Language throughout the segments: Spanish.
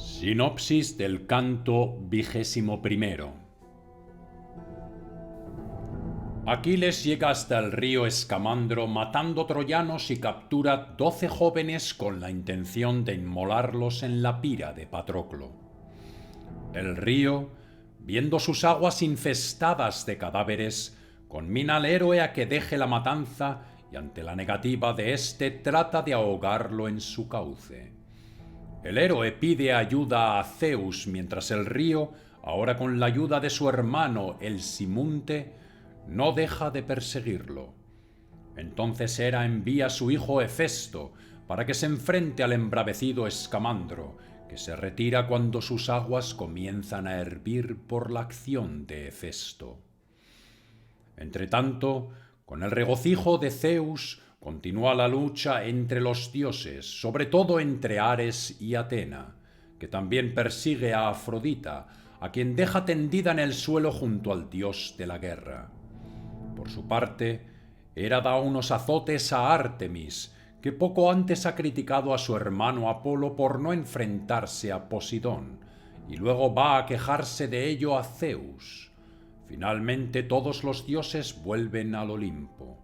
Sinopsis del canto 21. Aquiles llega hasta el río Escamandro matando troyanos y captura 12 jóvenes con la intención de inmolarlos en la pira de Patroclo. El río, viendo sus aguas infestadas de cadáveres, conmina al héroe a que deje la matanza y ante la negativa de éste trata de ahogarlo en su cauce. El héroe pide ayuda a Zeus mientras el río, ahora con la ayuda de su hermano el Simunte, no deja de perseguirlo. Entonces Hera envía a su hijo Hefesto para que se enfrente al embravecido Escamandro, que se retira cuando sus aguas comienzan a hervir por la acción de Hefesto. Entretanto, con el regocijo de Zeus, continúa la lucha entre los dioses, sobre todo entre Ares y Atena, que también persigue a Afrodita, a quien deja tendida en el suelo junto al dios de la guerra. Por su parte, Hera da unos azotes a Ártemis, que poco antes ha criticado a su hermano Apolo por no enfrentarse a Posidón, y luego va a quejarse de ello a Zeus. Finalmente todos los dioses vuelven al Olimpo.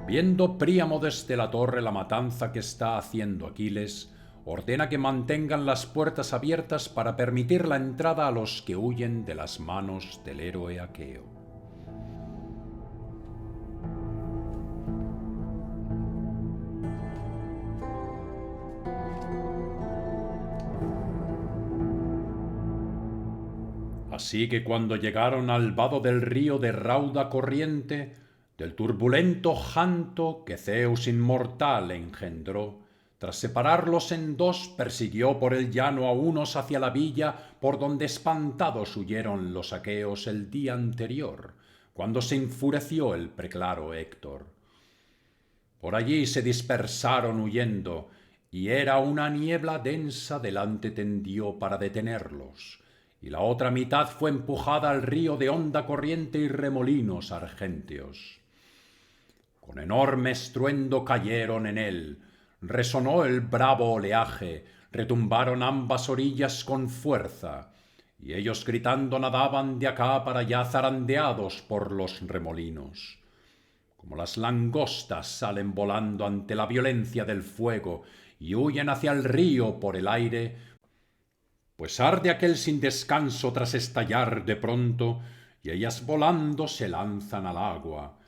Viendo Príamo desde la torre la matanza que está haciendo Aquiles, ordena que mantengan las puertas abiertas para permitir la entrada a los que huyen de las manos del héroe aqueo. Así que cuando llegaron al vado del río de rauda corriente, del turbulento janto que Zeus inmortal engendró, tras separarlos en dos, persiguió por el llano a unos hacia la villa por donde espantados huyeron los aqueos el día anterior, cuando se enfureció el preclaro Héctor. Por allí se dispersaron huyendo, y era una niebla densa delante tendió para detenerlos, y la otra mitad fue empujada al río de honda corriente y remolinos argénteos. Con enorme estruendo cayeron en él, resonó el bravo oleaje, retumbaron ambas orillas con fuerza, y ellos gritando nadaban de acá para allá zarandeados por los remolinos. Como las langostas salen volando ante la violencia del fuego y huyen hacia el río por el aire, pues arde aquel sin descanso tras estallar de pronto, y ellas volando se lanzan al agua.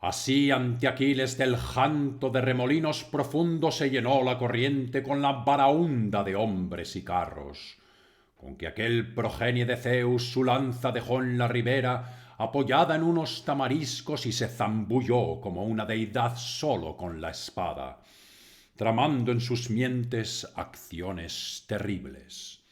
Así ante Aquiles del janto de remolinos profundos se llenó la corriente con la baraúnda de hombres y carros, con que aquel progenie de Zeus su lanza dejó en la ribera, apoyada en unos tamariscos, y se zambulló como una deidad solo con la espada, tramando en sus mientes acciones terribles.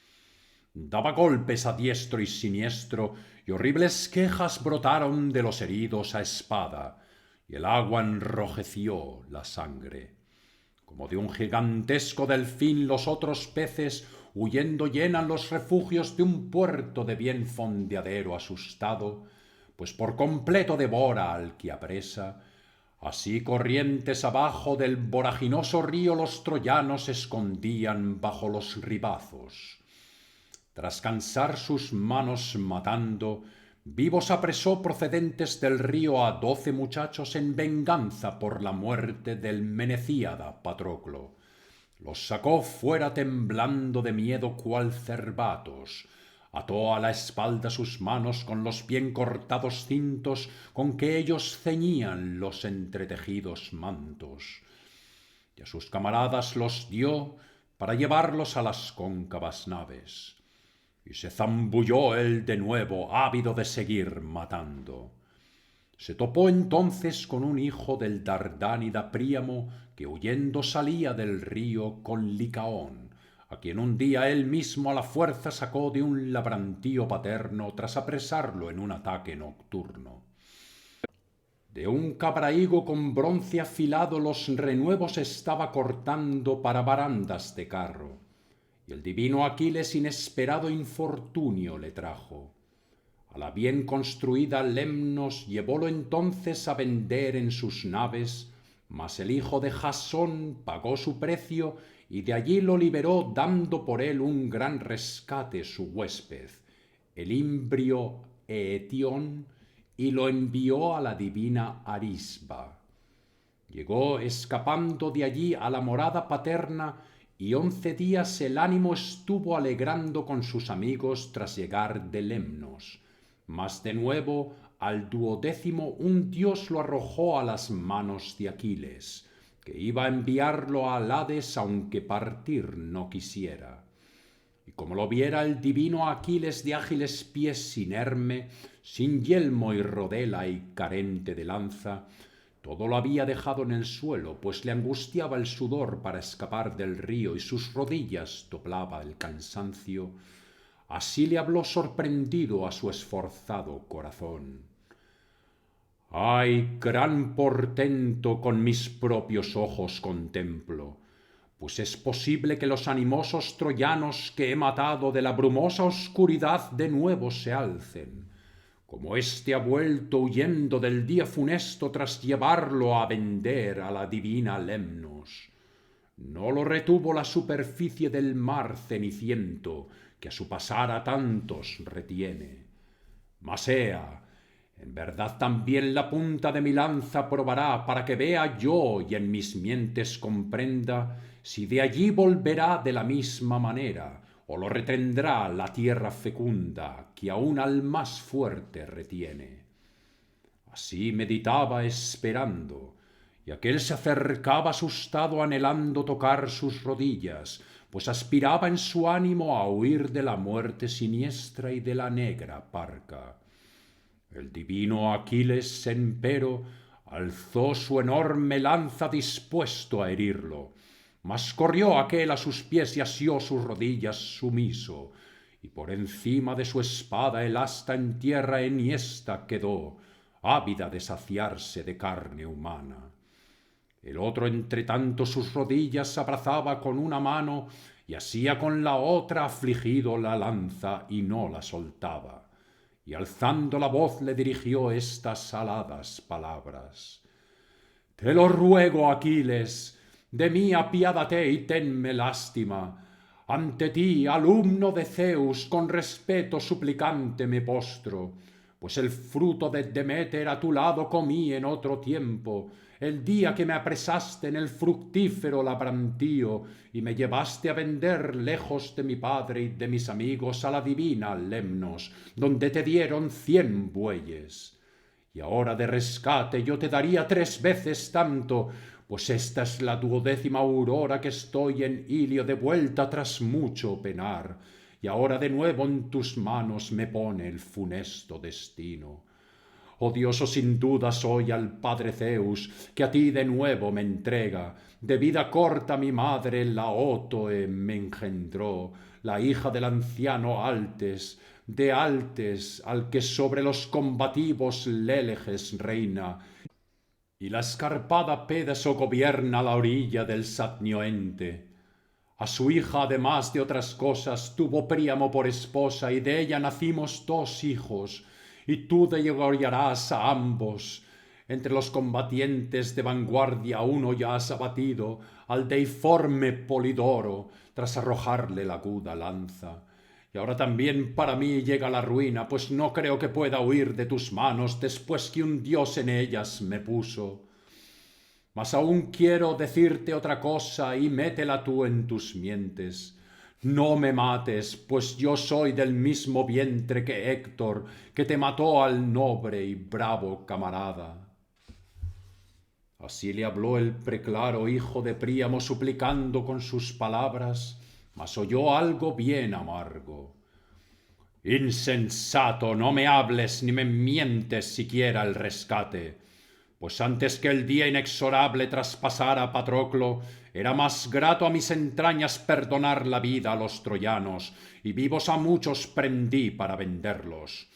Daba golpes a diestro y siniestro, y horribles quejas brotaron de los heridos a espada, y el agua enrojeció la sangre. Como de un gigantesco delfín los otros peces, huyendo llenan los refugios de un puerto de bien fondeadero asustado, pues por completo devora al que apresa. Así corrientes abajo del voraginoso río los troyanos se escondían bajo los ribazos. Tras cansar sus manos matando, vivos apresó procedentes del río a 12 muchachos en venganza por la muerte del menecíada Patroclo. Los sacó fuera temblando de miedo cual cervatos. Ató a la espalda sus manos con los bien cortados cintos con que ellos ceñían los entretejidos mantos. Y a sus camaradas los dio para llevarlos a las cóncavas naves. Y se zambulló él de nuevo, ávido de seguir matando. Se topó entonces con un hijo del dardánida Príamo, que huyendo salía del río con Licaón, a quien un día él mismo a la fuerza sacó de un labrantío paterno tras apresarlo en un ataque nocturno. De un cabrahigo con bronce afilado los renuevos estaba cortando para barandas de carro, y el divino Aquiles inesperado infortunio le trajo. A la bien construida Lemnos llevólo entonces a vender en sus naves, mas el hijo de Jasón pagó su precio y de allí lo liberó dando por él un gran rescate su huésped, el imbrio Eetión, y lo envió a la divina Arisba. Llegó escapando de allí a la morada paterna, y 11 días el ánimo estuvo alegrando con sus amigos tras llegar de Lemnos. Mas de nuevo al 12º un dios lo arrojó a las manos de Aquiles, que iba a enviarlo al Hades aunque partir no quisiera. Y como lo viera el divino Aquiles de ágiles pies, inerme, sin yelmo y rodela y carente de lanza, todo lo había dejado en el suelo, pues le angustiaba el sudor para escapar del río y sus rodillas doblaba el cansancio. Así le habló sorprendido a su esforzado corazón. ¡Ay, gran portento con mis propios ojos contemplo! Pues es posible que los animosos troyanos que he matado de la brumosa oscuridad de nuevo se alcen, como éste ha vuelto huyendo del día funesto tras llevarlo a vender a la divina Lemnos. No lo retuvo la superficie del mar ceniciento, que a su pasar a tantos retiene. Mas ea, en verdad también la punta de mi lanza probará para que vea yo y en mis mientes comprenda si de allí volverá de la misma manera o lo retendrá la tierra fecunda que aún al más fuerte retiene. Así meditaba esperando, y aquél se acercaba asustado anhelando tocar sus rodillas, pues aspiraba en su ánimo a huir de la muerte siniestra y de la negra parca. El divino Aquiles, empero, alzó su enorme lanza dispuesto a herirlo, mas corrió aquél a sus pies y asió sus rodillas sumiso, y por encima de su espada el asta en tierra enhiesta quedó, ávida de saciarse de carne humana. El otro entre tanto sus rodillas abrazaba con una mano y asía con la otra afligido la lanza y no la soltaba. Y alzando la voz le dirigió estas aladas palabras. Te lo ruego, Aquiles, de mí apiádate y tenme lástima. Ante ti, alumno de Zeus, con respeto suplicante me postro, pues el fruto de Deméter a tu lado comí en otro tiempo, el día que me apresaste en el fructífero labrantío y me llevaste a vender lejos de mi padre y de mis amigos a la divina Lemnos, donde te dieron 100 bueyes. Y ahora de rescate yo te daría 3 veces tanto, pues esta es la 12ª aurora que estoy en Ilio de vuelta tras mucho penar, y ahora de nuevo en tus manos me pone el funesto destino. Odioso sin duda soy al padre Zeus, que a ti de nuevo me entrega. De vida corta mi madre Laótoe me engendró, la hija del anciano Altes, de Altes, al que sobre los combativos Léleges reina, y la escarpada Pédaso gobierna la orilla del Satnioente. A su hija, además de otras cosas, tuvo Príamo por esposa, y de ella nacimos 2 hijos, y tú degollarás a ambos. Entre los combatientes de vanguardia uno ya has abatido, al deiforme Polidoro, tras arrojarle la aguda lanza. Y ahora también para mí llega la ruina, pues no creo que pueda huir de tus manos después que un dios en ellas me puso. Mas aún quiero decirte otra cosa y métela tú en tus mientes. No me mates, pues yo soy del mismo vientre que Héctor, que te mató al noble y bravo camarada. Así le habló el preclaro hijo de Príamo suplicando con sus palabras, mas oyó algo bien amargo. Insensato, no me hables ni me mientes siquiera el rescate, pues antes que el día inexorable traspasara a Patroclo, era más grato a mis entrañas perdonar la vida a los troyanos, y vivos a muchos prendí para venderlos.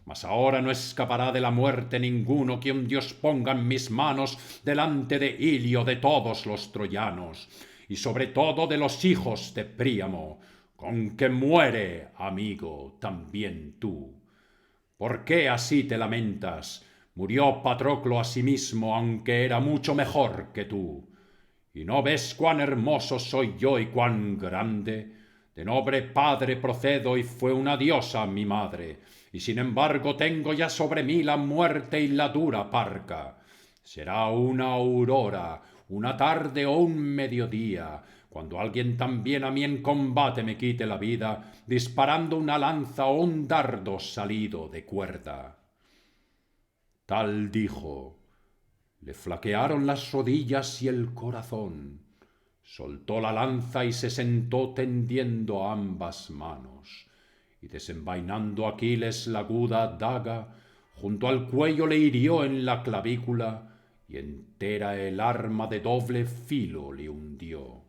Mas ahora no escapará de la muerte ninguno que un dios ponga en mis manos delante de Ilio de todos los troyanos, y sobre todo de los hijos de Príamo, con que muere, amigo, también tú. ¿Por qué así te lamentas? Murió Patroclo asimismo, aunque era mucho mejor que tú. ¿Y no ves cuán hermoso soy yo y cuán grande? De noble padre procedo y fue una diosa mi madre, y sin embargo tengo ya sobre mí la muerte y la dura parca. Será una aurora, una tarde o un mediodía, cuando alguien también a mí en combate me quite la vida, disparando una lanza o un dardo salido de cuerda. Tal dijo. Le flaquearon las rodillas y el corazón. Soltó la lanza y se sentó tendiendo ambas manos. Y desenvainando Aquiles la aguda daga, junto al cuello le hirió en la clavícula, y entera el arma de doble filo le hundió.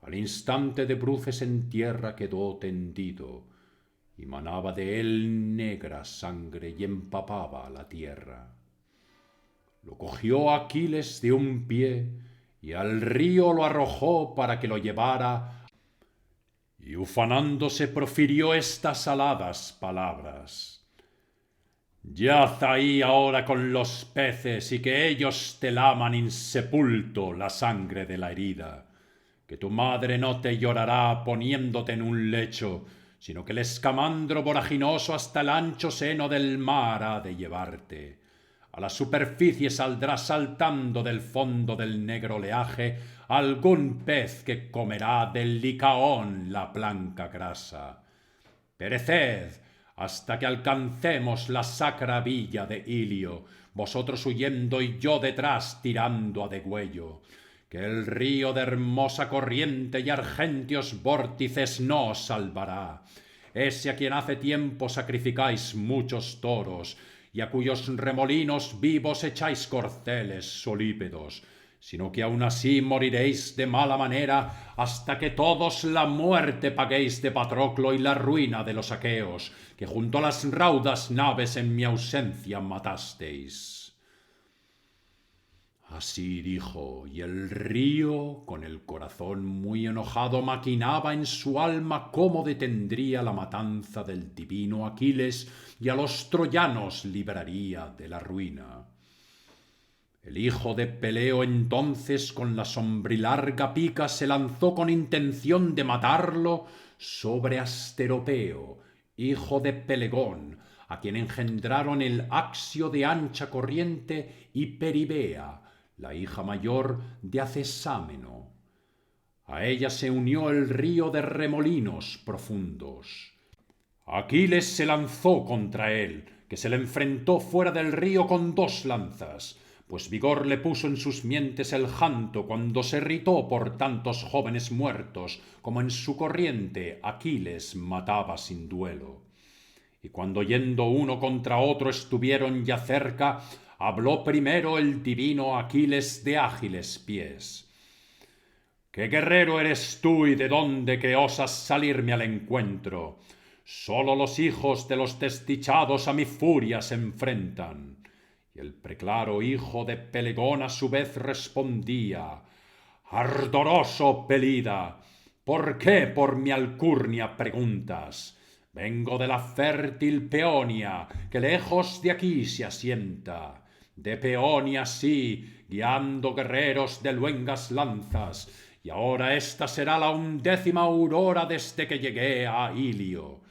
Al instante de bruces en tierra quedó tendido, y manaba de él negra sangre y empapaba la tierra. Lo cogió Aquiles de un pie y al río lo arrojó para que lo llevara, y ufanándose profirió estas aladas palabras: Yaz ahí ahora con los peces y que ellos te laman insepulto la sangre de la herida, que tu madre no te llorará poniéndote en un lecho, sino que el escamandro voraginoso hasta el ancho seno del mar ha de llevarte. A la superficie saldrá saltando del fondo del negro oleaje algún pez que comerá del Licaón la blanca grasa. Pereced hasta que alcancemos la sacra villa de Ilio, vosotros huyendo y yo detrás tirando a degüello, que el río de hermosa corriente y argénteos vórtices no os salvará. Ese a quien hace tiempo sacrificáis muchos toros, y a cuyos remolinos vivos echáis corceles solípedos, sino que aun así moriréis de mala manera hasta que todos la muerte paguéis de Patroclo y la ruina de los aqueos, que junto a las raudas naves en mi ausencia matasteis. Así dijo, y el río, con el corazón muy enojado, maquinaba en su alma cómo detendría la matanza del divino Aquiles y a los troyanos libraría de la ruina. El hijo de Peleo entonces con la sombrilarga pica se lanzó con intención de matarlo sobre Asteropeo, hijo de Pelegón, a quien engendraron el Axio de ancha corriente y Peribea, la hija mayor de Acesámeno. A ella se unió el río de remolinos profundos. Aquiles se lanzó contra él, que se le enfrentó fuera del río con 2 lanzas, pues vigor le puso en sus mientes el janto cuando se irritó por tantos jóvenes muertos, como en su corriente Aquiles mataba sin duelo. Y cuando yendo uno contra otro estuvieron ya cerca, habló primero el divino Aquiles de ágiles pies. ¿Qué guerrero eres tú y de dónde que osas salirme al encuentro? Sólo los hijos de los desdichados a mi furia se enfrentan. Y el preclaro hijo de Pelegón a su vez respondía: Ardoroso Pelida, ¿por qué por mi alcurnia preguntas? Vengo de la fértil Peonia, que lejos de aquí se asienta. De Peonia sí, guiando guerreros de luengas lanzas, y ahora esta será la 11ª aurora desde que llegué a Ilio.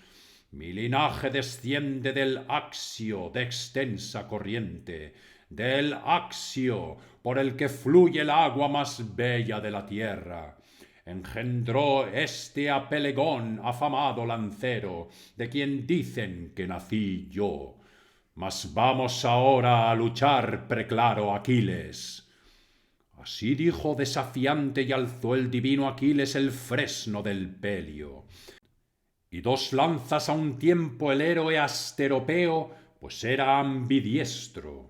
Mi linaje desciende del Axio de extensa corriente, del Axio por el que fluye el agua más bella de la tierra. Engendró este a Pelegón, afamado lancero, de quien dicen que nací yo. Mas vamos ahora a luchar, preclaro Aquiles. Así dijo desafiante y alzó el divino Aquiles el fresno del Pelio. Y 2 lanzas a un tiempo el héroe Asteropeo, pues era ambidiestro.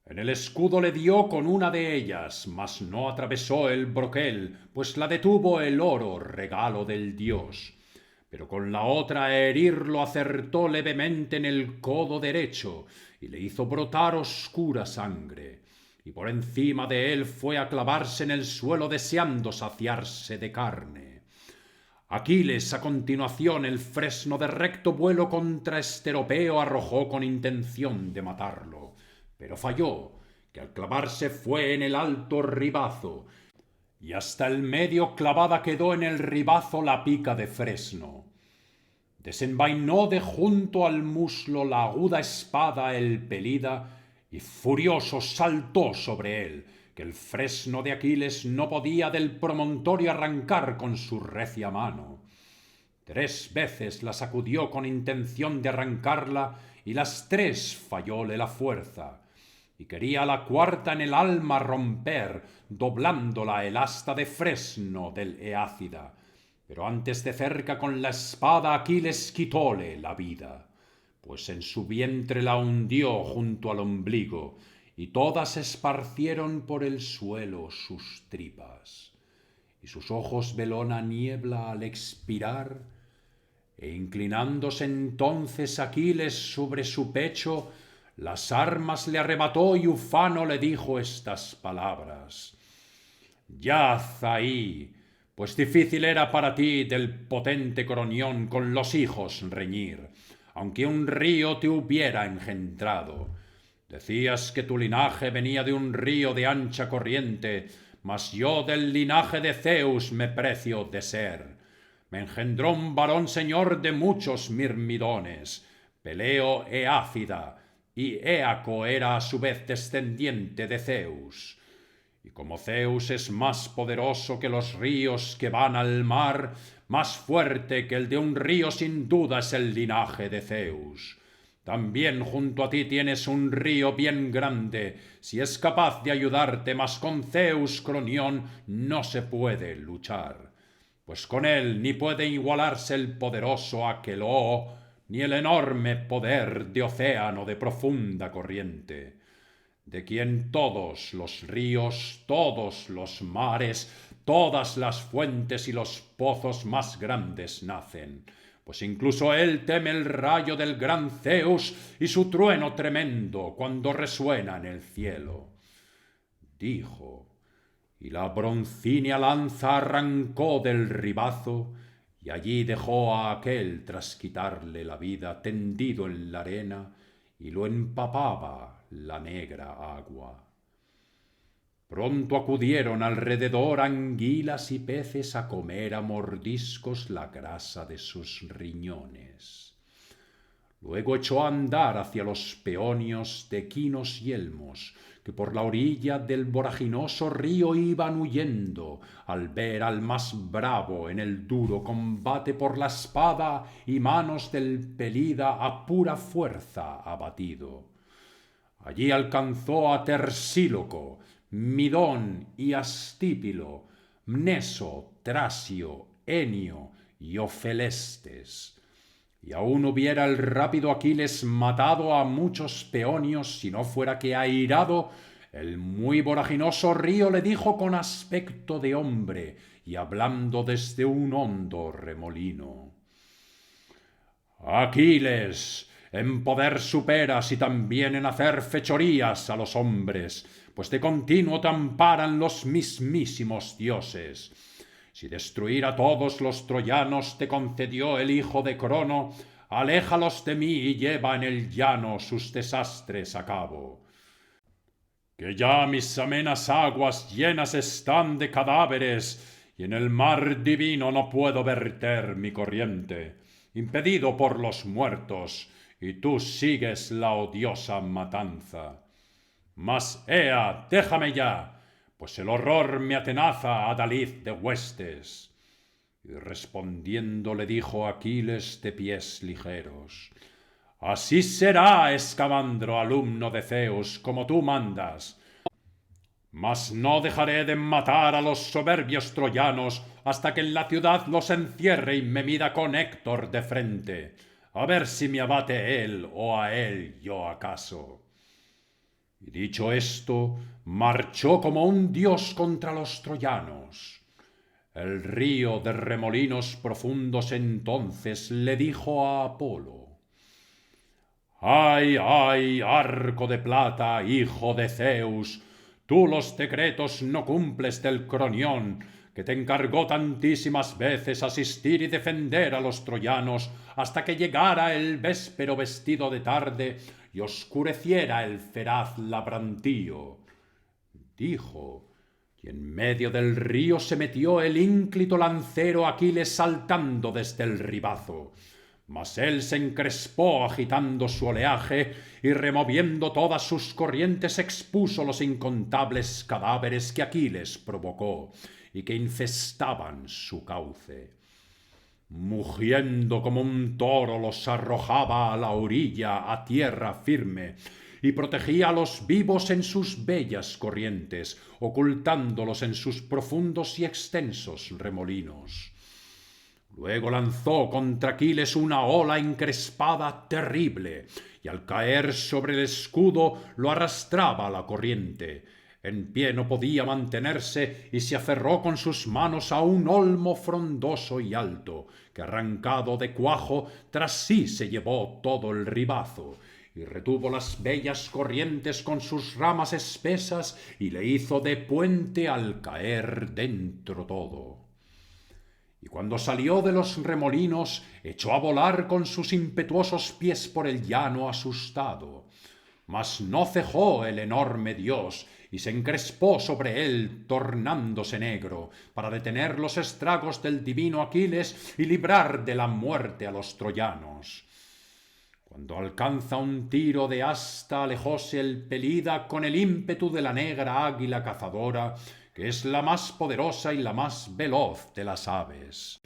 En el escudo le dio con una de ellas, mas no atravesó el broquel, pues la detuvo el oro, regalo del dios. Pero con la otra a herirlo acertó levemente en el codo derecho, y le hizo brotar oscura sangre. Y por encima de él fue a clavarse en el suelo deseando saciarse de carne. Aquiles a continuación el fresno de recto vuelo contra Asteropeo arrojó con intención de matarlo, pero falló, que al clavarse fue en el alto ribazo, y hasta el medio clavada quedó en el ribazo la pica de fresno. Desenvainó de junto al muslo la aguda espada el pelida, y furioso saltó sobre él, que el fresno de Aquiles no podía del promontorio arrancar con su recia mano. 3 veces la sacudió con intención de arrancarla, y las 3 fallóle la fuerza, y quería la cuarta en el alma romper, doblándola el asta de fresno del Eácida. Pero antes de cerca con la espada Aquiles quitóle la vida, pues en su vientre la hundió junto al ombligo, y todas esparcieron por el suelo sus tripas. Y sus ojos veló la niebla al expirar, e inclinándose entonces Aquiles sobre su pecho, las armas le arrebató y ufano le dijo estas palabras: «Yaz ahí, pues difícil era para ti del potente Cronión con los hijos reñir, aunque un río te hubiera engendrado. Decías que tu linaje venía de un río de ancha corriente, mas yo del linaje de Zeus me precio de ser. Me engendró un varón señor de muchos mirmidones, Peleo Eácida, y Éaco era a su vez descendiente de Zeus. Y como Zeus es más poderoso que los ríos que van al mar, más fuerte que el de un río sin duda es el linaje de Zeus. También junto a ti tienes un río bien grande, si es capaz de ayudarte, mas con Zeus Cronión no se puede luchar, pues con él ni puede igualarse el poderoso Aqueloo, ni el enorme poder de océano de profunda corriente, de quien todos los ríos, todos los mares, todas las fuentes y los pozos más grandes nacen, pues incluso él teme el rayo del gran Zeus y su trueno tremendo cuando resuena en el cielo. Dijo, y la broncínea lanza arrancó del ribazo, y allí dejó a aquel tras quitarle la vida tendido en la arena, y lo empapaba la negra agua. Pronto acudieron alrededor anguilas y peces a comer a mordiscos la grasa de sus riñones. Luego echó a andar hacia los peonios de quinos yelmos, que por la orilla del voraginoso río iban huyendo, al ver al más bravo en el duro combate por la espada y manos del Pelida a pura fuerza abatido. Allí alcanzó a Tersíloco, Midón y Astípilo, Mneso, Trasio, Enio y Ofelestes. Y aún hubiera el rápido Aquiles matado a muchos peonios si no fuera que airado el muy voraginoso río le dijo con aspecto de hombre y hablando desde un hondo remolino: Aquiles, en poder superas y también en hacer fechorías a los hombres, pues de continuo te amparan los mismísimos dioses. Si destruir a todos los troyanos te concedió el hijo de Crono, aléjalos de mí y lleva en el llano sus desastres a cabo. Que ya mis amenas aguas llenas están de cadáveres, y en el mar divino no puedo verter mi corriente, impedido por los muertos, y tú sigues la odiosa matanza. Mas, ea, déjame ya, pues el horror me atenaza, adalid de huestes. Y respondiendo le dijo Aquiles de pies ligeros: Así será, Escamandro, alumno de Zeus, como tú mandas. Mas no dejaré de matar a los soberbios troyanos hasta que en la ciudad los encierre y me mida con Héctor de frente, a ver si me abate él o a él yo acaso. Y dicho esto, marchó como un dios contra los troyanos. El río de remolinos profundos entonces le dijo a Apolo: ¡Ay, ay, arco de plata, hijo de Zeus! Tú los decretos no cumples del Cronión, que te encargó tantísimas veces asistir y defender a los troyanos hasta que llegara el véspero vestido de tarde y oscureciera el feraz labrantío. Dijo, y en medio del río se metió el ínclito lancero Aquiles saltando desde el ribazo. Mas él se encrespó agitando su oleaje y removiendo todas sus corrientes expuso los incontables cadáveres que Aquiles provocó y que infestaban su cauce. Mugiendo como un toro los arrojaba a la orilla, a tierra firme, y protegía a los vivos en sus bellas corrientes, ocultándolos en sus profundos y extensos remolinos. Luego lanzó contra Aquiles una ola encrespada terrible, y al caer sobre el escudo lo arrastraba a la corriente. En pie no podía mantenerse y se aferró con sus manos a un olmo frondoso y alto, que arrancado de cuajo tras sí se llevó todo el ribazo, y retuvo las bellas corrientes con sus ramas espesas y le hizo de puente al caer dentro todo. Y cuando salió de los remolinos, echó a volar con sus impetuosos pies por el llano asustado. Mas no cejó el enorme dios, y se encrespó sobre él, tornándose negro, para detener los estragos del divino Aquiles y librar de la muerte a los troyanos. Cuando alcanza un tiro de asta, alejóse el Pelida con el ímpetu de la negra águila cazadora, que es la más poderosa y la más veloz de las aves.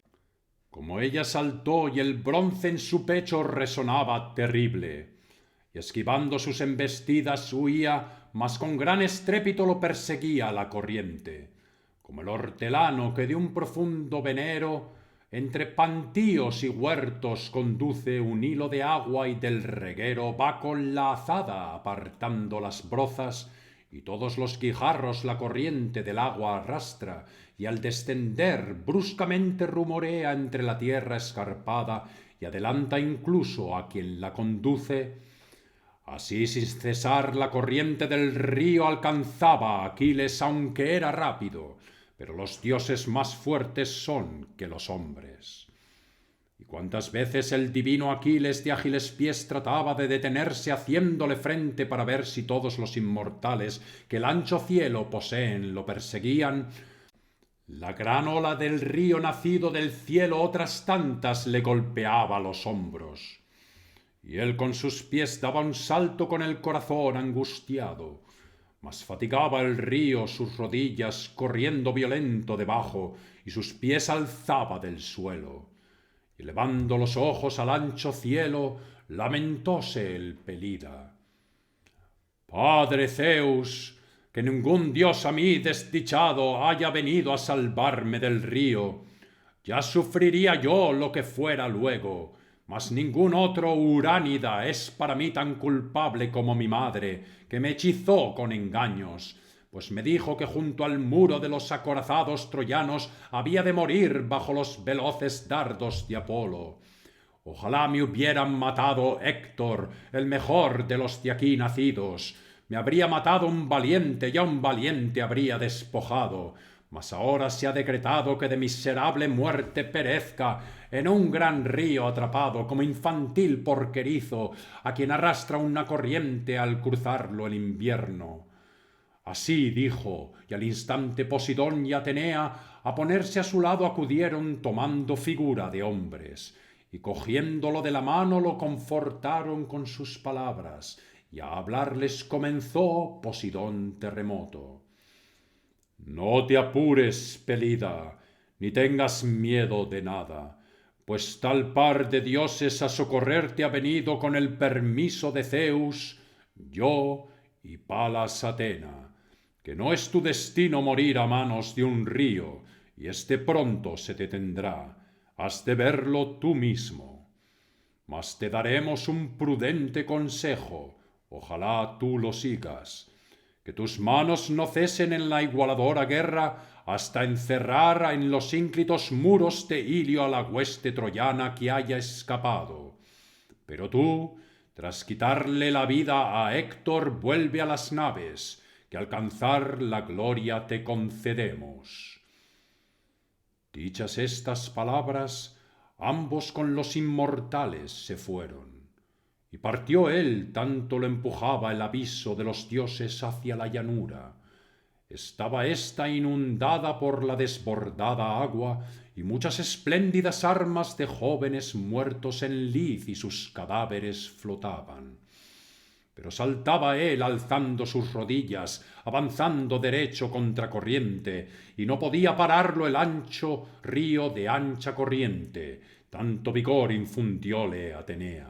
Como ella saltó y el bronce en su pecho resonaba terrible, y esquivando sus embestidas huía, mas con gran estrépito lo perseguía la corriente, como el hortelano que de un profundo venero entre pantíos y huertos conduce un hilo de agua y del reguero va con la azada apartando las brozas y todos los guijarros la corriente del agua arrastra y al descender bruscamente rumorea entre la tierra escarpada y adelanta incluso a quien la conduce. Así sin cesar la corriente del río alcanzaba a Aquiles aunque era rápido, pero los dioses más fuertes son que los hombres. Y cuántas veces el divino Aquiles de ágiles pies trataba de detenerse haciéndole frente para ver si todos los inmortales que el ancho cielo poseen lo perseguían, la gran ola del río nacido del cielo otras tantas le golpeaba los hombros. Y él con sus pies daba un salto con el corazón angustiado, mas fatigaba el río sus rodillas corriendo violento debajo y sus pies alzaba del suelo. Y elevando los ojos al ancho cielo, lamentóse el Pelida. Padre Zeus, que ningún dios a mí desdichado haya venido a salvarme del río. Ya sufriría yo lo que fuera luego, mas ningún otro uránida es para mí tan culpable como mi madre, que me hechizó con engaños, pues me dijo que junto al muro de los acorazados troyanos había de morir bajo los veloces dardos de Apolo. Ojalá me hubieran matado Héctor, el mejor de los de aquí nacidos. Me habría matado un valiente y a un valiente habría despojado. Mas ahora se ha decretado que de miserable muerte perezca en un gran río atrapado como infantil porquerizo a quien arrastra una corriente al cruzarlo el invierno. Así dijo, y al instante Posidón y Atenea a ponerse a su lado acudieron tomando figura de hombres, y cogiéndolo de la mano lo confortaron con sus palabras, y a hablarles comenzó Posidón terremoto. No te apures, Pelida, ni tengas miedo de nada, pues tal par de dioses a socorrerte ha venido con el permiso de Zeus, yo y Palas Atena, que no es tu destino morir a manos de un río, y este pronto se te tendrá, has de verlo tú mismo. Mas te daremos un prudente consejo, ojalá tú lo sigas, que tus manos no cesen en la igualadora guerra hasta encerrar en los ínclitos muros de Ilio a la hueste troyana que haya escapado. Pero tú, tras quitarle la vida a Héctor, vuelve a las naves, que alcanzar la gloria te concedemos. Dichas estas palabras, ambos con los inmortales se fueron. Y partió él, tanto lo empujaba el aviso de los dioses hacia la llanura. Estaba ésta inundada por la desbordada agua, y muchas espléndidas armas de jóvenes muertos en lid y sus cadáveres flotaban. Pero saltaba él alzando sus rodillas, avanzando derecho contra corriente, y no podía pararlo el ancho río de ancha corriente, tanto vigor infundióle Atenea.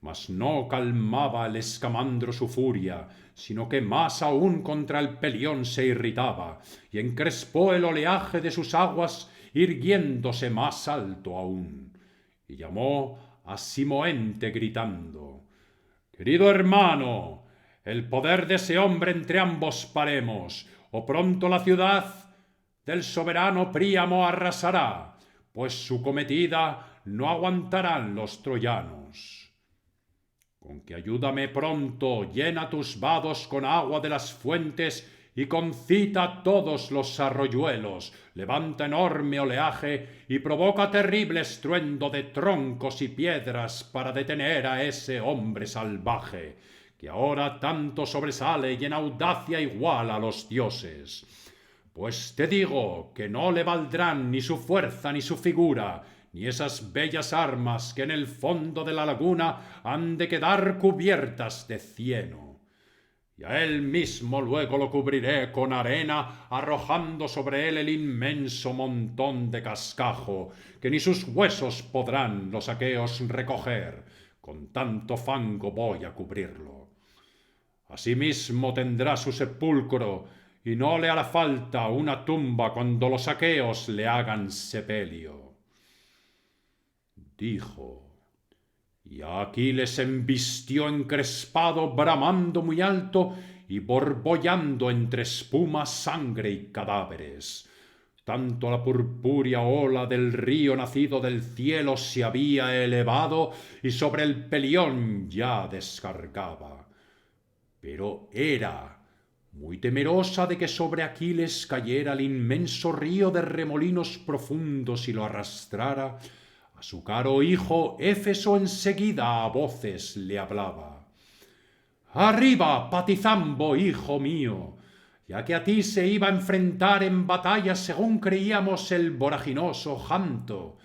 Mas no calmaba el escamandro su furia, sino que más aún contra el Pelión se irritaba, y encrespó el oleaje de sus aguas, irguiéndose más alto aún. Y llamó a Simoente gritando: «Querido hermano, el poder de ese hombre entre ambos paremos, o pronto la ciudad del soberano Príamo arrasará, pues su cometida no aguantarán los troyanos. Con que ayúdame pronto, llena tus vados con agua de las fuentes y concita todos los arroyuelos, levanta enorme oleaje y provoca terrible estruendo de troncos y piedras para detener a ese hombre salvaje, que ahora tanto sobresale y en audacia iguala a los dioses. Pues te digo que no le valdrán ni su fuerza ni su figura, ni esas bellas armas que en el fondo de la laguna han de quedar cubiertas de cieno. Y a él mismo luego lo cubriré con arena, arrojando sobre él el inmenso montón de cascajo, que ni sus huesos podrán los aqueos recoger, con tanto fango voy a cubrirlo. Asimismo tendrá su sepulcro, y no le hará falta una tumba cuando los aqueos le hagan sepelio». Dijo, y a Aquiles embistió encrespado, bramando muy alto y borbollando entre espuma, sangre y cadáveres. Tanto la purpúrea ola del río nacido del cielo se había elevado y sobre el Pelión ya descargaba. Pero Hera, muy temerosa de que sobre Aquiles cayera el inmenso río de remolinos profundos y lo arrastrara, a su caro hijo Éfeso enseguida a voces le hablaba: «Arriba, Patizambo, hijo mío, ya que a ti se iba a enfrentar en batalla según creíamos el voraginoso Janto.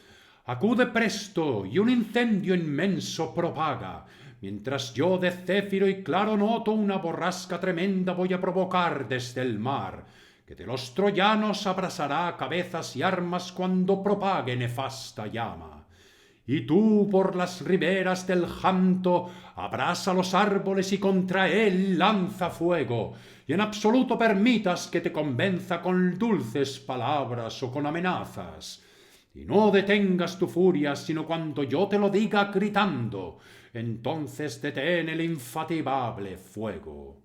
Acude presto y un incendio inmenso propaga, mientras yo de céfiro y claro noto una borrasca tremenda voy a provocar desde el mar, que de los troyanos abrasará cabezas y armas cuando propague nefasta llama. Y tú por las riberas del Janto abrasa los árboles y contra él lanza fuego, y en absoluto permitas que te convenza con dulces palabras o con amenazas. Y no detengas tu furia sino cuando yo te lo diga gritando, entonces detén el infatigable fuego».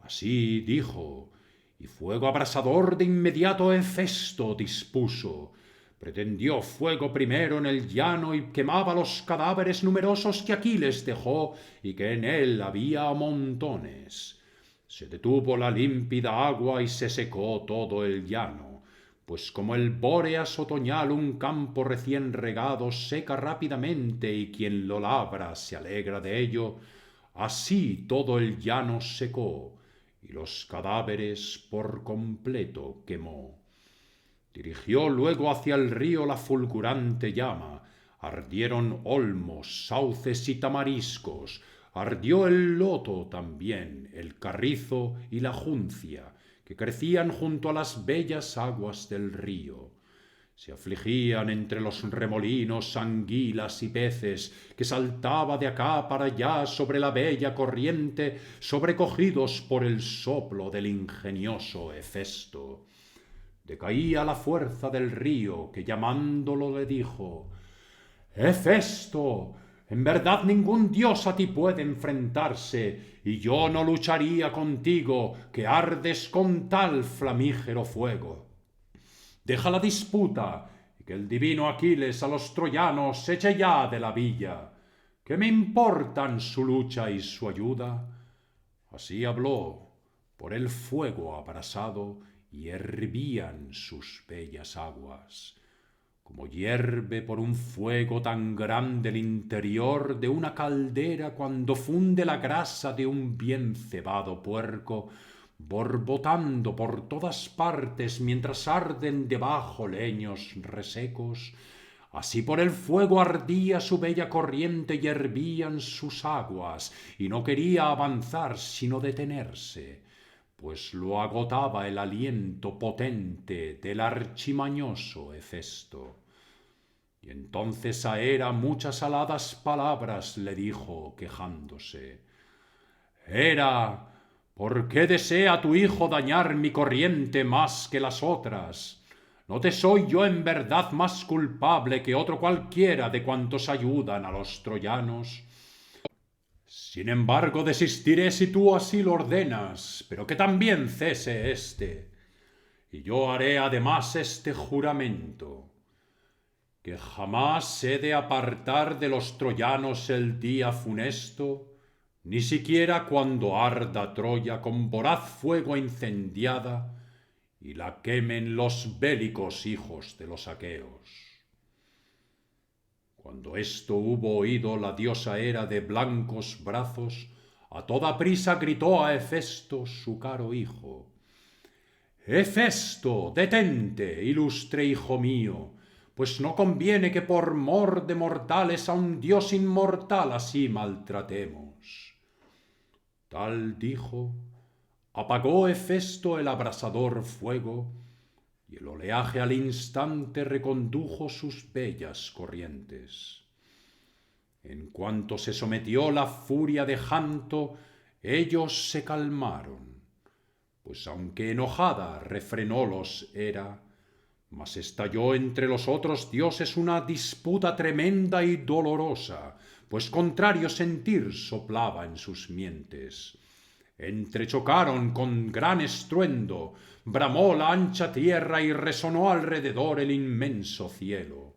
Así dijo, y fuego abrasador de inmediato Hefesto dispuso. Pretendió fuego primero en el llano y quemaba los cadáveres numerosos que Aquiles dejó y que en él había a montones. Se detuvo la límpida agua y se secó todo el llano, pues como el bóreas otoñal un campo recién regado seca rápidamente y quien lo labra se alegra de ello, así todo el llano secó y los cadáveres por completo quemó. Dirigió luego hacia el río la fulgurante llama, ardieron olmos, sauces y tamariscos, ardió el loto también, el carrizo y la juncia, que crecían junto a las bellas aguas del río. Se afligían entre los remolinos anguilas y peces, que saltaba de acá para allá sobre la bella corriente, sobrecogidos por el soplo del ingenioso Hefesto. Decaía la fuerza del río, que llamándolo le dijo: «Hefesto, en verdad ningún dios a ti puede enfrentarse, y yo no lucharía contigo, que ardes con tal flamígero fuego. Deja la disputa, y que el divino Aquiles a los troyanos eche ya de la villa. ¿Qué me importan su lucha y su ayuda?». Así habló, por el fuego abrasado, y hervían sus bellas aguas, como hierve por un fuego tan grande el interior de una caldera cuando funde la grasa de un bien cebado puerco, borbotando por todas partes mientras arden debajo leños resecos, así por el fuego ardía su bella corriente y hervían sus aguas, y no quería avanzar sino detenerse, pues lo agotaba el aliento potente del archimañoso Hefesto. Y entonces a Hera muchas aladas palabras le dijo, quejándose: Hera, ¿por qué desea tu hijo dañar mi corriente más que las otras? ¿No te soy yo en verdad más culpable que otro cualquiera de cuantos ayudan a los troyanos? Sin embargo, desistiré si tú así lo ordenas, pero que también cese éste. Y yo haré además este juramento, que jamás he de apartar de los troyanos el día funesto, ni siquiera cuando arda Troya con voraz fuego incendiada y la quemen los bélicos hijos de los aqueos. Cuando esto hubo oído la diosa Hera de blancos brazos, a toda prisa gritó a Hefesto su caro hijo: Hefesto, detente, ilustre hijo mío, pues no conviene que por mor de mortales a un dios inmortal así maltratemos. Tal dijo, apagó Hefesto el abrasador fuego, y el oleaje al instante recondujo sus bellas corrientes. En cuanto se sometió la furia de Janto, ellos se calmaron, pues aunque enojada refrenólos Hera, mas estalló entre los otros dioses una disputa tremenda y dolorosa, pues contrario sentir soplaba en sus mientes. Entrechocaron con gran estruendo, bramó la ancha tierra y resonó alrededor el inmenso cielo.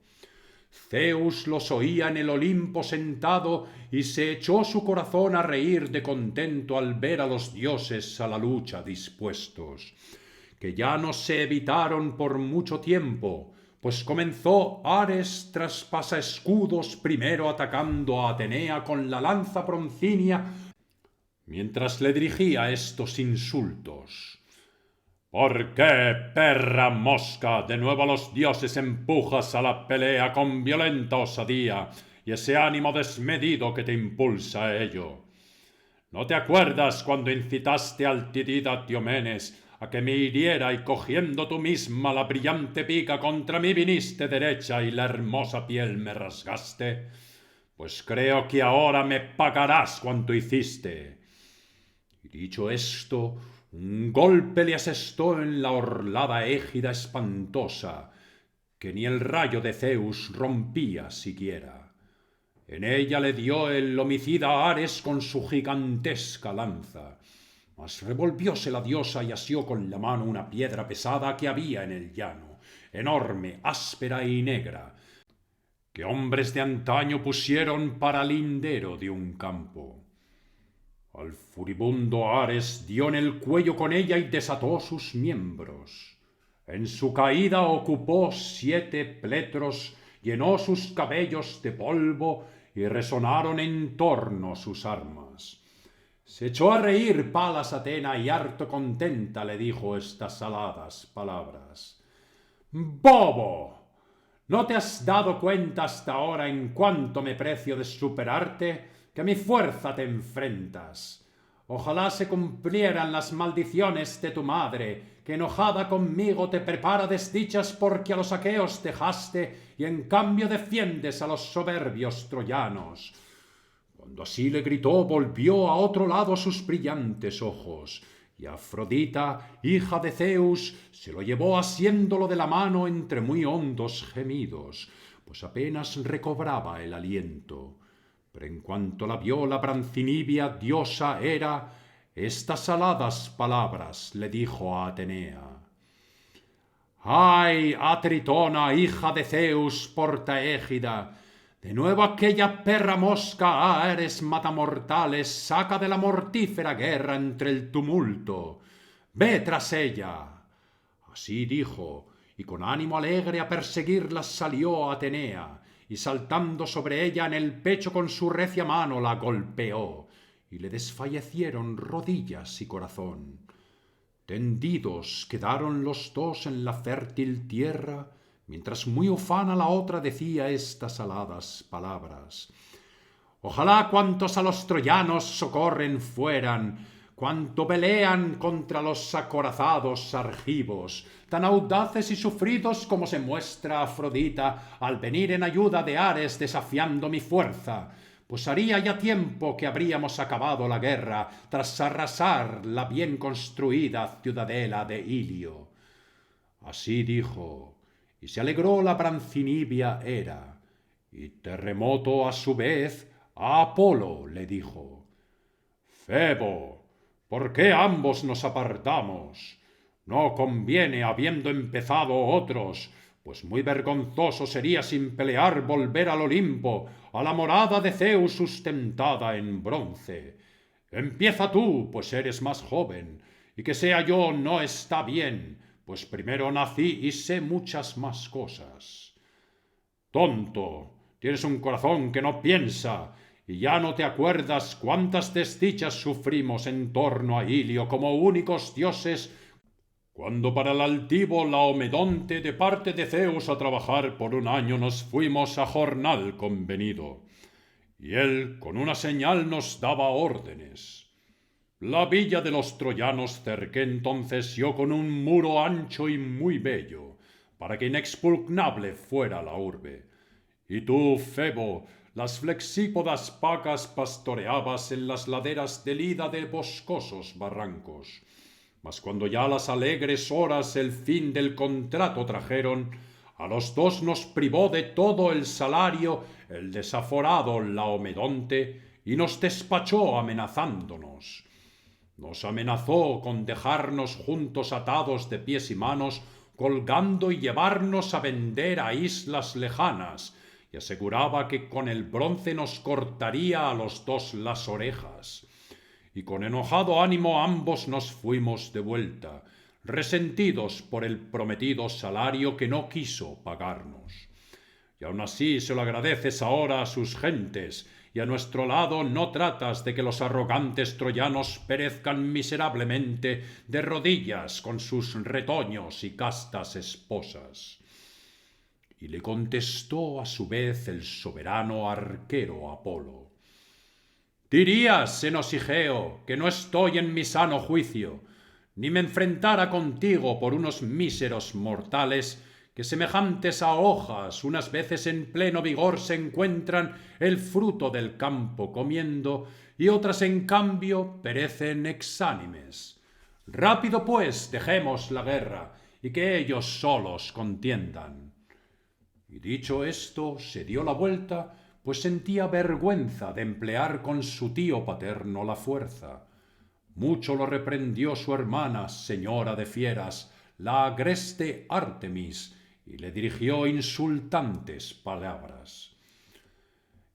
Zeus los oía en el Olimpo sentado y se echó su corazón a reír de contento al ver a los dioses a la lucha dispuestos, que ya no se evitaron por mucho tiempo, pues comenzó Ares traspasa escudos primero atacando a Atenea con la lanza broncínea, mientras le dirigía estos insultos: ¿Por qué, perra mosca, de nuevo a los dioses empujas a la pelea con violenta osadía y ese ánimo desmedido que te impulsa a ello? ¿No te acuerdas cuando incitaste al tidida Diomenes a que me hiriera y cogiendo tú misma la brillante pica contra mí viniste derecha y la hermosa piel me rasgaste? Pues creo que ahora me pagarás cuanto hiciste. Y dicho esto, un golpe le asestó en la orlada égida espantosa, que ni el rayo de Zeus rompía siquiera. En ella le dio el homicida Ares con su gigantesca lanza, mas revolvióse la diosa y asió con la mano una piedra pesada que había en el llano, enorme, áspera y negra, que hombres de antaño pusieron para lindero de un campo. Al furibundo Ares dio en el cuello con ella y desató sus miembros. En su caída ocupó 7 pletros, llenó sus cabellos de polvo y resonaron en torno sus armas. Se echó a reír Palas Atena y harto contenta le dijo estas aladas palabras: ¡Bobo! ¿No te has dado cuenta hasta ahora en cuánto me precio de superarte, que a mi fuerza te enfrentas? Ojalá se cumplieran las maldiciones de tu madre, que enojada conmigo te prepara desdichas porque a los aqueos dejaste y en cambio defiendes a los soberbios troyanos. Cuando así le gritó, volvió a otro lado sus brillantes ojos, y Afrodita, hija de Zeus, se lo llevó asiéndolo de la mano entre muy hondos gemidos, pues apenas recobraba el aliento. Pero en cuanto la vio la brancinibia diosa Hera, estas aladas palabras le dijo a Atenea: ¡Ay, Atritona, hija de Zeus, portaégida! De nuevo aquella perra mosca Ares matamortales saca de la mortífera guerra entre el tumulto. ¡Ve tras ella! Así dijo, y con ánimo alegre a perseguirla salió Atenea, y saltando sobre ella en el pecho con su recia mano la golpeó, y le desfallecieron rodillas y corazón. Tendidos quedaron los dos en la fértil tierra, mientras muy ufana la otra decía estas aladas palabras. Ojalá cuantos a los troyanos socorren fueran, cuanto pelean contra los acorazados argivos, tan audaces y sufridos como se muestra Afrodita al venir en ayuda de Ares desafiando mi fuerza, pues haría ya tiempo que habríamos acabado la guerra tras arrasar la bien construida ciudadela de Ilio. Así dijo, y se alegró la brancinibia Hera, y Terremoto a su vez a Apolo le dijo: Febo, ¿por qué ambos nos apartamos? No conviene, habiendo empezado otros, pues muy vergonzoso sería sin pelear volver al Olimpo, a la morada de Zeus sustentada en bronce. Empieza tú, pues eres más joven, y que sea yo no está bien, pues primero nací y sé muchas más cosas. Tonto, tienes un corazón que no piensa, y ya no te acuerdas cuántas desdichas sufrimos en torno a Ilio como únicos dioses, cuando para el altivo Laomedonte de parte de Zeus a trabajar por un año nos fuimos a jornal convenido, y él con una señal nos daba órdenes. La villa de los troyanos cerqué entonces yo con un muro ancho y muy bello, para que inexpugnable fuera la urbe. Y tú, Febo, las flexípodas pacas pastoreabas en las laderas del ida de boscosos barrancos. Mas cuando ya las alegres horas el fin del contrato trajeron, a los dos nos privó de todo el salario el desaforado Laomedonte y nos despachó amenazándonos. Nos amenazó con dejarnos juntos atados de pies y manos, colgando y llevarnos a vender a islas lejanas, y aseguraba que con el bronce nos cortaría a los dos las orejas. Y con enojado ánimo ambos nos fuimos de vuelta, resentidos por el prometido salario que no quiso pagarnos. Y aun así se lo agradeces ahora a sus gentes, y a nuestro lado no tratas de que los arrogantes troyanos perezcan miserablemente de rodillas con sus retoños y castas esposas. Y le contestó a su vez el soberano arquero Apolo: Dirías, Enosigeo, que no estoy en mi sano juicio, ni me enfrentara contigo por unos míseros mortales que semejantes a hojas unas veces en pleno vigor se encuentran el fruto del campo comiendo, y otras en cambio perecen exánimes. Rápido pues dejemos la guerra, y que ellos solos contiendan. Y dicho esto, se dio la vuelta, pues sentía vergüenza de emplear con su tío paterno la fuerza. Mucho lo reprendió su hermana, señora de fieras, la agreste Artemis, y le dirigió insultantes palabras.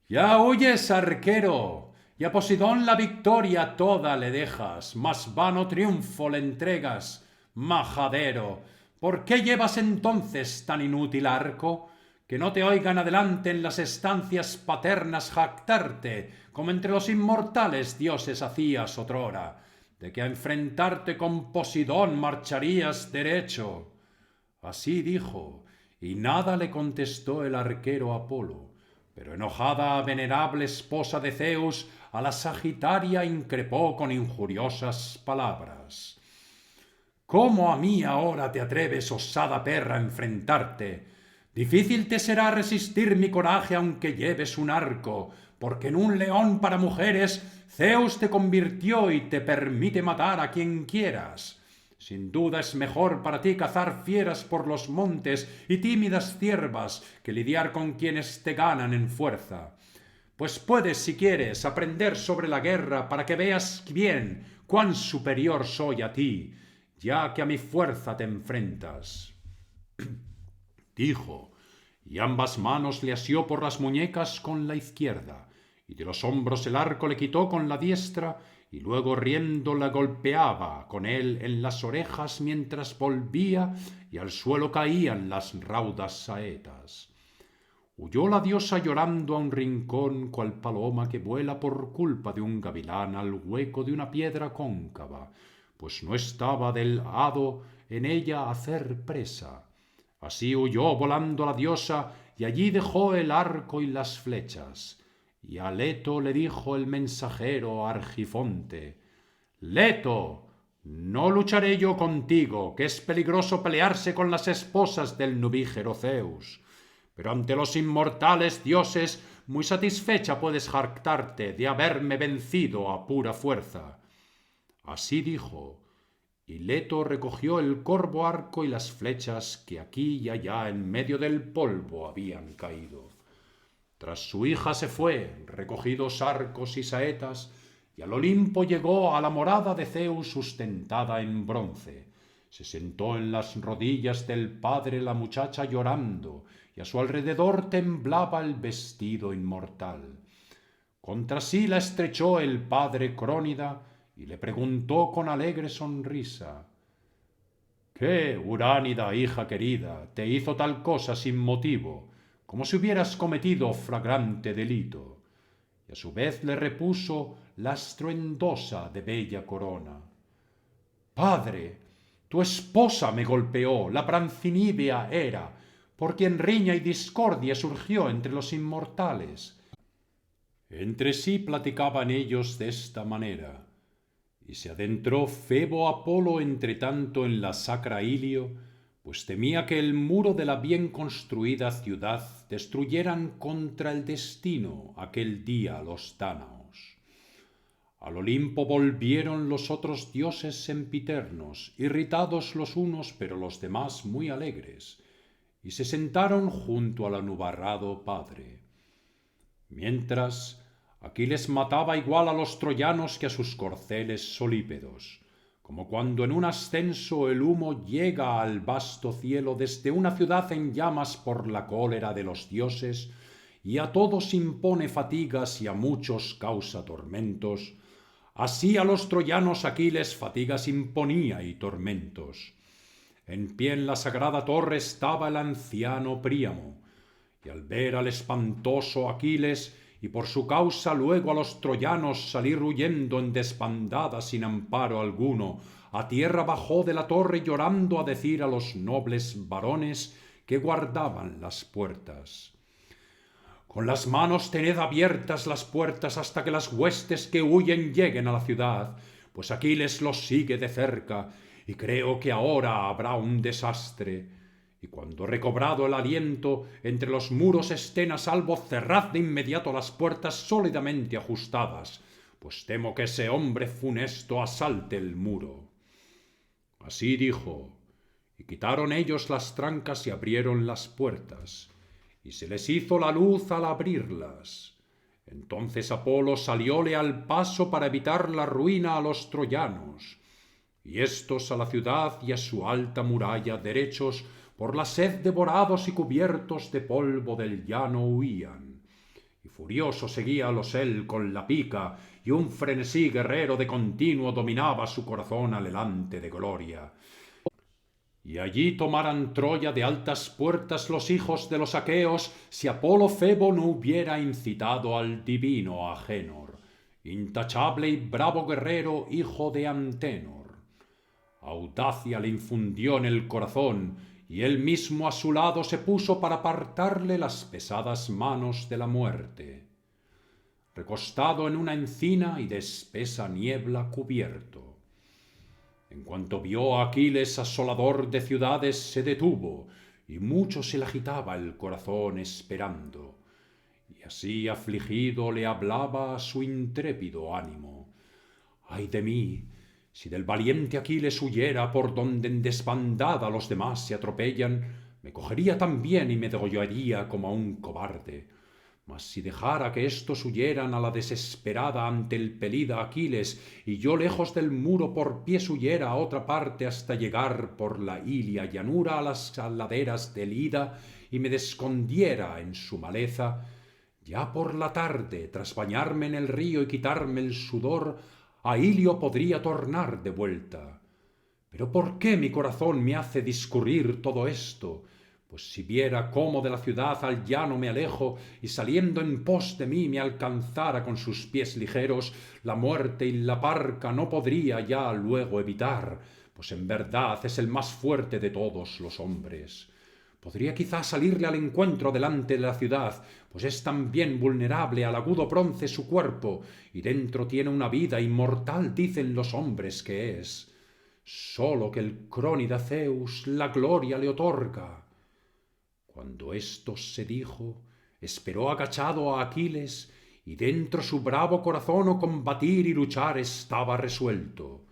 Ya huyes, arquero, y a Posidón la victoria toda le dejas, mas vano triunfo le entregas, majadero. ¿Por qué llevas entonces tan inútil arco? Que no te oigan adelante en las estancias paternas jactarte, como entre los inmortales dioses hacías otrora, de que a enfrentarte con Posidón marcharías derecho. Así dijo, y nada le contestó el arquero Apolo, pero enojada venerable esposa de Zeus, a la Sagitaria increpó con injuriosas palabras. ¿Cómo a mí ahora te atreves, osada perra, a enfrentarte? Difícil te será resistir mi coraje aunque lleves un arco, porque en un león para mujeres Zeus te convirtió y te permite matar a quien quieras. Sin duda es mejor para ti cazar fieras por los montes y tímidas ciervas que lidiar con quienes te ganan en fuerza. Pues puedes, si quieres, aprender sobre la guerra para que veas bien cuán superior soy a ti, ya que a mi fuerza te enfrentas. Dijo, y ambas manos le asió por las muñecas con la izquierda, y de los hombros el arco le quitó con la diestra, y luego riendo la golpeaba con él en las orejas mientras volvía, y al suelo caían las raudas saetas. Huyó la diosa llorando a un rincón, cual paloma que vuela por culpa de un gavilán al hueco de una piedra cóncava, pues no estaba del hado en ella hacer presa. Así huyó volando la diosa, y allí dejó el arco y las flechas. Y a Leto le dijo el mensajero Argifonte: Leto, no lucharé yo contigo, que es peligroso pelearse con las esposas del nubígero Zeus. Pero ante los inmortales dioses, muy satisfecha puedes jactarte de haberme vencido a pura fuerza. Así dijo, y Leto recogió el corvo arco y las flechas que aquí y allá en medio del polvo habían caído. Tras su hija se fue, recogidos arcos y saetas, y al Olimpo llegó a la morada de Zeus sustentada en bronce. Se sentó en las rodillas del padre la muchacha llorando, y a su alrededor temblaba el vestido inmortal. Contra sí la estrechó el padre Crónida y le preguntó con alegre sonrisa: ¿Qué, Uránida, hija querida, te hizo tal cosa sin motivo, como si hubieras cometido flagrante delito? Y a su vez le repuso la estruendosa de bella corona: Padre, tu esposa me golpeó, la Brancinibia era, por quien riña y discordia surgió entre los inmortales. Entre sí platicaban ellos de esta manera, y se adentró Febo Apolo entre tanto en la sacra Ilio, pues temía que el muro de la bien construida ciudad destruyeran contra el destino aquel día los dánaos. Al Olimpo volvieron los otros dioses sempiternos, irritados los unos pero los demás muy alegres, y se sentaron junto al anubarrado padre. Mientras, Aquiles mataba igual a los troyanos que a sus corceles solípedos, como cuando en un ascenso el humo llega al vasto cielo desde una ciudad en llamas por la cólera de los dioses, y a todos impone fatigas y a muchos causa tormentos. Así a los troyanos Aquiles fatigas imponía y tormentos. En pie en la sagrada torre estaba el anciano Príamo, y al ver al espantoso Aquiles, y por su causa luego a los troyanos salir huyendo en desbandada sin amparo alguno, a tierra bajó de la torre llorando a decir a los nobles varones que guardaban las puertas: Con las manos tened abiertas las puertas hasta que las huestes que huyen lleguen a la ciudad, pues Aquiles los sigue de cerca, y creo que ahora habrá un desastre. Y cuando recobrado el aliento entre los muros estén a salvo, cerrad de inmediato las puertas sólidamente ajustadas, pues temo que ese hombre funesto asalte el muro. Así dijo, y quitaron ellos las trancas y abrieron las puertas, y se les hizo la luz al abrirlas. Entonces Apolo salióle al paso para evitar la ruina a los troyanos, y éstos a la ciudad y a su alta muralla derechos, por la sed devorados y cubiertos de polvo del llano huían. Y furioso seguíalos él con la pica, y un frenesí guerrero de continuo dominaba su corazón alelante de gloria. Y allí tomaran Troya de altas puertas los hijos de los aqueos, si Apolo Febo no hubiera incitado al divino Agénor, intachable y bravo guerrero, hijo de Antenor. Audacia le infundió en el corazón, y él mismo a su lado se puso para apartarle las pesadas manos de la muerte. Recostado en una encina y de espesa niebla cubierto. En cuanto vio a Aquiles asolador de ciudades, se detuvo, y mucho se le agitaba el corazón esperando. Y así afligido le hablaba a su intrépido ánimo: ¡Ay de mí! Si del valiente Aquiles huyera por donde en desbandada los demás se atropellan, me cogería también y me degollaría como a un cobarde. Mas si dejara que éstos huyeran a la desesperada ante el pelida Aquiles, y yo lejos del muro por pies huyera a otra parte hasta llegar por la Ilia llanura a las laderas del Ida, y me escondiera en su maleza, ya por la tarde, tras bañarme en el río y quitarme el sudor, a Ilio podría tornar de vuelta. Pero ¿por qué mi corazón me hace discurrir todo esto? pues si viera cómo de la ciudad al llano me alejo, y saliendo en pos de mí me alcanzara con sus pies ligeros, la muerte y la parca no podría ya luego evitar, pues en verdad es el más fuerte de todos los hombres. Podría quizá salirle al encuentro delante de la ciudad, pues es también vulnerable al agudo bronce su cuerpo, y dentro tiene una vida inmortal, dicen los hombres que es. Sólo que el crónida Zeus la gloria le otorga. Cuando esto se dijo, esperó agachado a Aquiles, y dentro su bravo corazón o combatir y luchar estaba resuelto.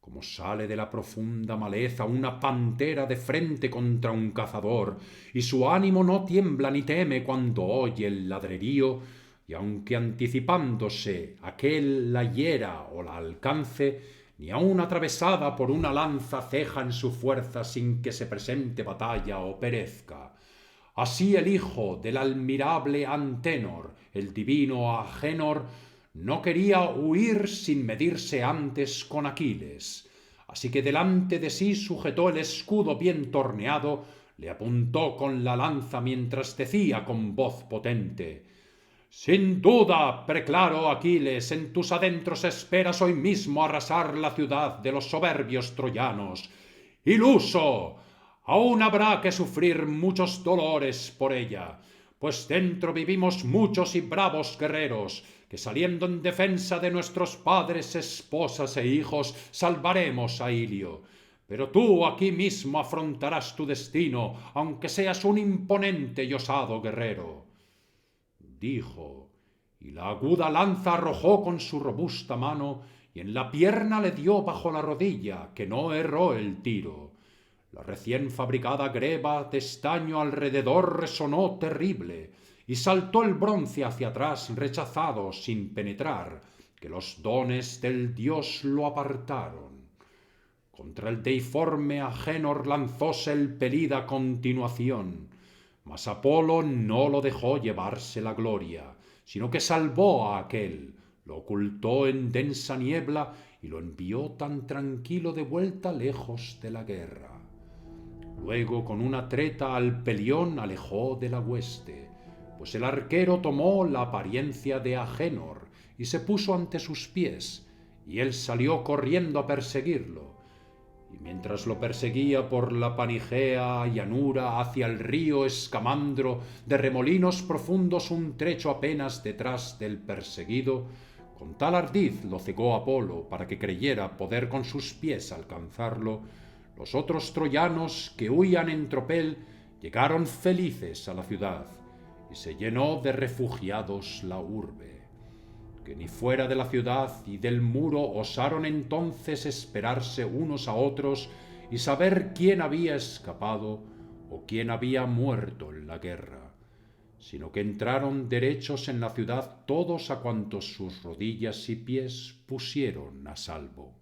Como sale de la profunda maleza una pantera de frente contra un cazador, y su ánimo no tiembla ni teme cuando oye el ladrerío, y aunque anticipándose aquel la hiera o la alcance, ni aun atravesada por una lanza ceja en su fuerza sin que se presente batalla o perezca. Así el hijo del admirable Antenor, el divino Agénor, no quería huir sin medirse antes con Aquiles. Así que delante de sí sujetó el escudo bien torneado, le apuntó con la lanza mientras decía con voz potente: «Sin duda, preclaro Aquiles, en tus adentros esperas hoy mismo arrasar la ciudad de los soberbios troyanos. ¡Iluso! Aún habrá que sufrir muchos dolores por ella, pues dentro vivimos muchos y bravos guerreros, que saliendo en defensa de nuestros padres, esposas e hijos, salvaremos a Ilio. Pero tú aquí mismo afrontarás tu destino, aunque seas un imponente y osado guerrero». Dijo, y la aguda lanza arrojó con su robusta mano, y en la pierna le dio bajo la rodilla, que no erró el tiro. La recién fabricada greba de estaño alrededor resonó terrible, y saltó el bronce hacia atrás rechazado sin penetrar, que los dones del dios lo apartaron. Contra el deiforme Agénor lanzóse el pelida a continuación, mas Apolo no lo dejó llevarse la gloria, sino que salvó a aquél, lo ocultó en densa niebla y lo envió tan tranquilo de vuelta lejos de la guerra. Luego con una treta al Pelión alejó de la hueste, pues el arquero tomó la apariencia de Agénor y se puso ante sus pies, y él salió corriendo a perseguirlo. Y mientras lo perseguía por la Panigea llanura hacia el río Escamandro, de remolinos profundos un trecho apenas detrás del perseguido, con tal ardiz lo cegó Apolo para que creyera poder con sus pies alcanzarlo, los otros troyanos que huían en tropel llegaron felices a la ciudad, y se llenó de refugiados la urbe, que ni fuera de la ciudad y del muro osaron entonces esperarse unos a otros y saber quién había escapado o quién había muerto en la guerra, sino que entraron derechos en la ciudad todos a cuantos sus rodillas y pies pusieron a salvo.